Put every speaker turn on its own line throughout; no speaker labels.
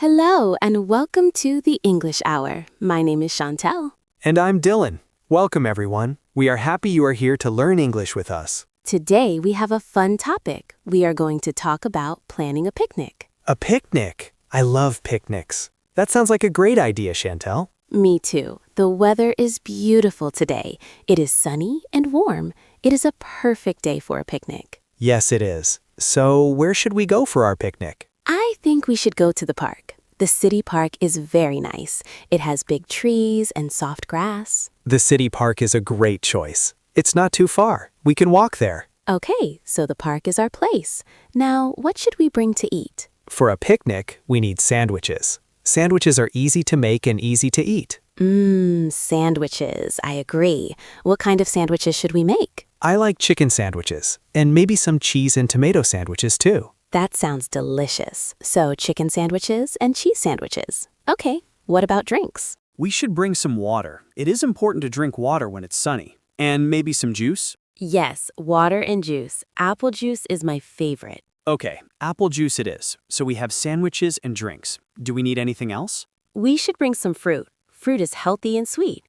Hello, and welcome to the English Hour. My name is Chantel.
And I'm Dylan. Welcome, everyone. We are happy you are here to learn English with us.
Today, we have a fun topic. We are going to talk about planning a picnic.
A picnic. I love picnics. That sounds like a great idea, Chantel.
Me too. The weather is beautiful today. It is sunny and warm. It is a perfect day for a picnic.
Yes, it is. So, where should we go for our picnic?
I think we should go to the park. The city park is very nice. It has big trees and soft grass.
The city park is a great choice. It's not too far. We can walk there.
Okay, so the park is our place. Now, what should we bring to eat?
For a picnic, we need sandwiches. Sandwiches are easy to make and easy to eat.
Sandwiches. I agree. What kind of sandwiches should we make?
I like chicken sandwiches, and maybe some cheese and tomato sandwiches too.
That sounds delicious. So chicken sandwiches and cheese sandwiches. Okay, what about drinks?
We should bring some water. It is important to drink water when it's sunny. And maybe some juice?
Yes, water and juice. Apple juice is my favorite.
Okay, apple juice it is. So we have sandwiches and drinks. Do we need anything else?
We should bring some fruit. Fruit is healthy and sweet.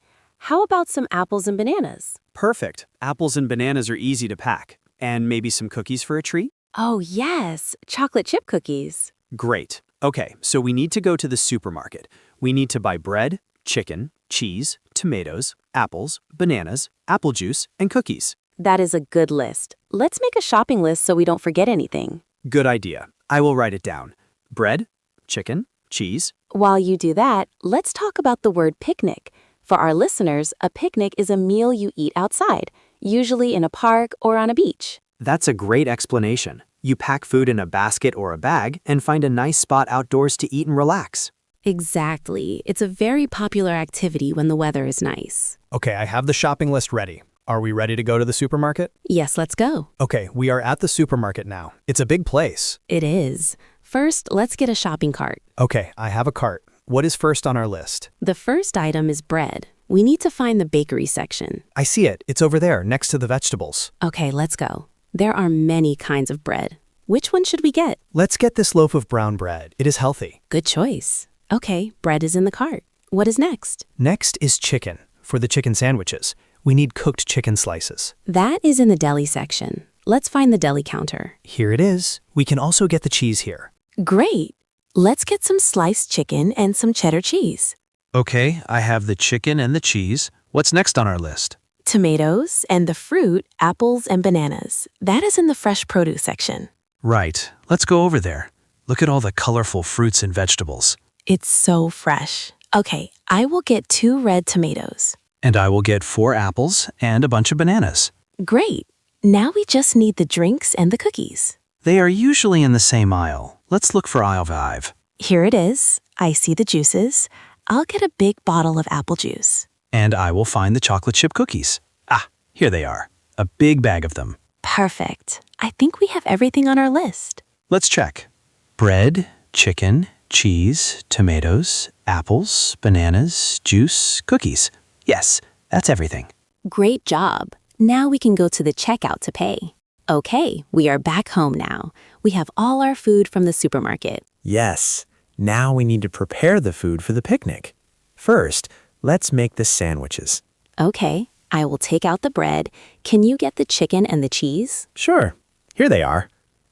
How about some apples and bananas?
Perfect. Apples and bananas are easy to pack. And maybe some cookies for a treat?
Oh, yes, chocolate chip cookies.
Great. Okay, so we need to go to the supermarket. We need to buy bread, chicken, cheese, tomatoes, apples, bananas, apple juice, and cookies.
That is a good list. Let's make a shopping list so we don't forget anything.
Good idea. I will write it down. Bread, chicken, cheese.
While you do that, let's talk about the word picnic. For our listeners, a picnic is a meal you eat outside, usually in a park or on a beach.
That's a great explanation. You pack food in a basket or a bag and find a nice spot outdoors to eat and relax.
Exactly. It's a very popular activity when the weather is nice.
Okay, I have the shopping list ready. Are we ready to go to the supermarket?
Yes, let's go.
Okay, we are at the supermarket now. It's a big place.
It is. First, let's get a shopping cart.
Okay, I have a cart. What is first on our list?
The first item is bread. We need to find the bakery section.
I see it. It's over there, next to the vegetables.
Okay, let's go. There are many kinds of bread. Which one should we get?
Let's get this loaf of brown bread. It is healthy.
Good choice. Okay, bread is in the cart. What is next?
Next is chicken. For the chicken sandwiches, we need cooked chicken slices.
That is in the deli section. Let's find the deli counter.
Here it is. We can also get the cheese here.
Great. Let's get some sliced chicken and some cheddar cheese.
Okay, I have the chicken and the cheese. What's next on our list?
Tomatoes and the fruit, apples and bananas. That is in the fresh produce section.
Right, let's go over there. Look at all the colorful fruits and vegetables.
It's so fresh. Okay, I will get 2 red tomatoes.
And I will get 4 apples and a bunch of bananas.
Great. Now we just need the drinks and the cookies.
They are usually in the same aisle. Let's look for aisle 5.
Here it is. I see the juices. I'll get a big bottle of apple juice.
And I will find the chocolate chip cookies. Ah, here they are. A big bag of them.
Perfect. I think we have everything on our list.
Let's check. Bread, chicken, cheese, tomatoes, apples, bananas, juice, cookies. Yes, that's everything.
Great job. Now we can go to the checkout to pay. Okay, we are back home now. We have all our food from the supermarket.
Yes. Now we need to prepare the food for the picnic. First, let's make the sandwiches.
Okay, I will take out the bread. Can you get the chicken and the cheese?
Sure. Here they are.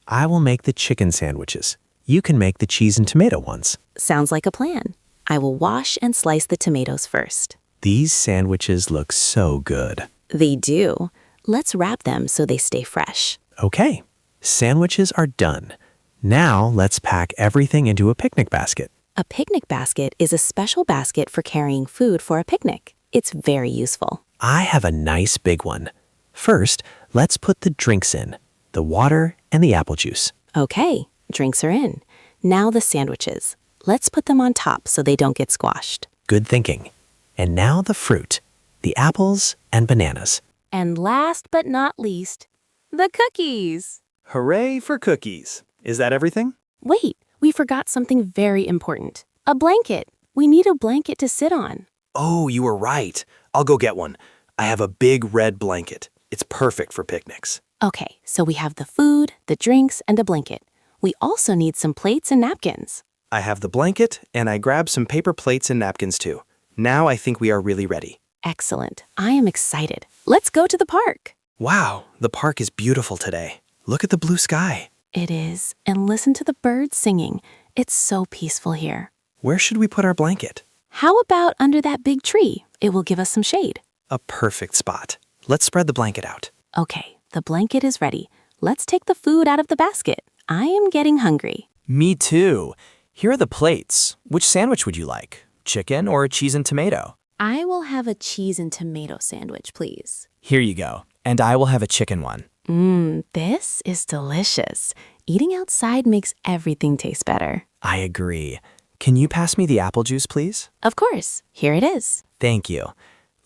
I will make the chicken sandwiches. You can make the cheese and tomato ones.
Sounds like a plan. I will wash and slice the tomatoes first.
These sandwiches look so good.
They do. Let's wrap them so they stay fresh.
Okay, sandwiches are done. Now let's pack everything into a picnic basket.
A picnic basket is a special basket for carrying food for a picnic. It's very useful.
I have a nice big one. First, let's put the drinks in, the water and the apple juice.
Okay, drinks are in. Now the sandwiches. Let's put them on top so they don't get squashed.
Good thinking. And now the fruit, the apples and bananas.
And last but not least, the cookies.
Hooray for cookies. Is that everything?
Wait, we forgot something very important. A blanket. We need a blanket to sit on.
Oh, you were right. I'll go get one. I have a big red blanket. It's perfect for picnics.
Okay, so we have the food, the drinks, and a blanket. We also need some plates and napkins.
I have the blanket, and I grabbed some paper plates and napkins too. Now I think we are really ready.
Excellent. I am excited. Let's go to the park.
Wow, the park is beautiful today. Look at the blue sky.
It is. And listen to the birds singing. It's so peaceful here.
Where should we put our blanket?
How about under that big tree? It will give us some shade.
A perfect spot. Let's spread the blanket out.
Okay, the blanket is ready. Let's take the food out of the basket. I am getting hungry.
Me too. Here are the plates. Which sandwich would you like? Chicken or cheese and tomato?
I will have a cheese and tomato sandwich, please.
Here you go. And I will have a chicken one.
This is delicious. Eating outside makes everything taste better.
I agree. Can you pass me the apple juice, please?
Of course. Here it is.
Thank you.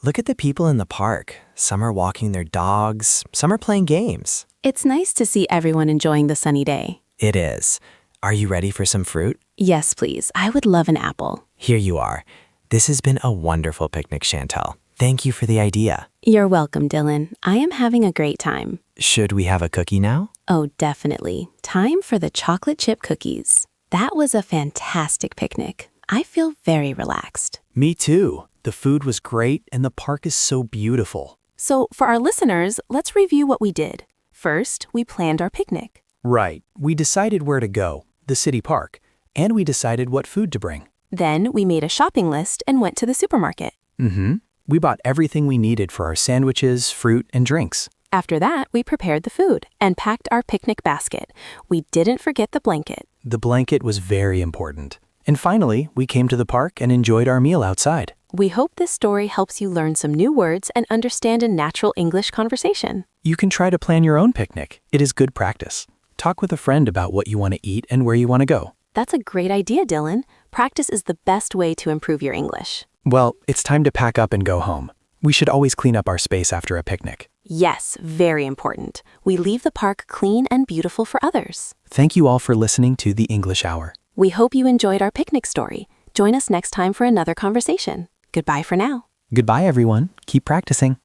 Look at the people in the park. Some are walking their dogs. Some are playing games.
It's nice to see everyone enjoying the sunny day.
It is. Are you ready for some fruit?
Yes, please. I would love an apple.
Here you are. This has been a wonderful picnic, Chantel. Thank you for the idea.
You're welcome, Dylan. I am having a great time.
Should we have a cookie now?
Oh, definitely. Time for the chocolate chip cookies. That was a fantastic picnic. I feel very relaxed.
Me too. The food was great and the park is so beautiful.
So, for our listeners, let's review what we did. First, we planned our picnic.
Right. We decided where to go, the city park, and we decided what food to bring.
Then, we made a shopping list and went to the supermarket.
We bought everything we needed for our sandwiches, fruit, and drinks.
After that, we prepared the food and packed our picnic basket. We didn't forget the blanket.
The blanket was very important. And finally, we came to the park and enjoyed our meal outside.
We hope this story helps you learn some new words and understand a natural English conversation.
You can try to plan your own picnic. It is good practice. Talk with a friend about what you want to eat and where you want to go.
That's a great idea, Dylan. Practice is the best way to improve your English.
Well, it's time to pack up and go home. We should always clean up our space after a picnic.
Yes, very important. We leave the park clean and beautiful for others.
Thank you all for listening to the English Hour.
We hope you enjoyed our picnic story. Join us next time for another conversation. Goodbye for now.
Goodbye, everyone. Keep practicing.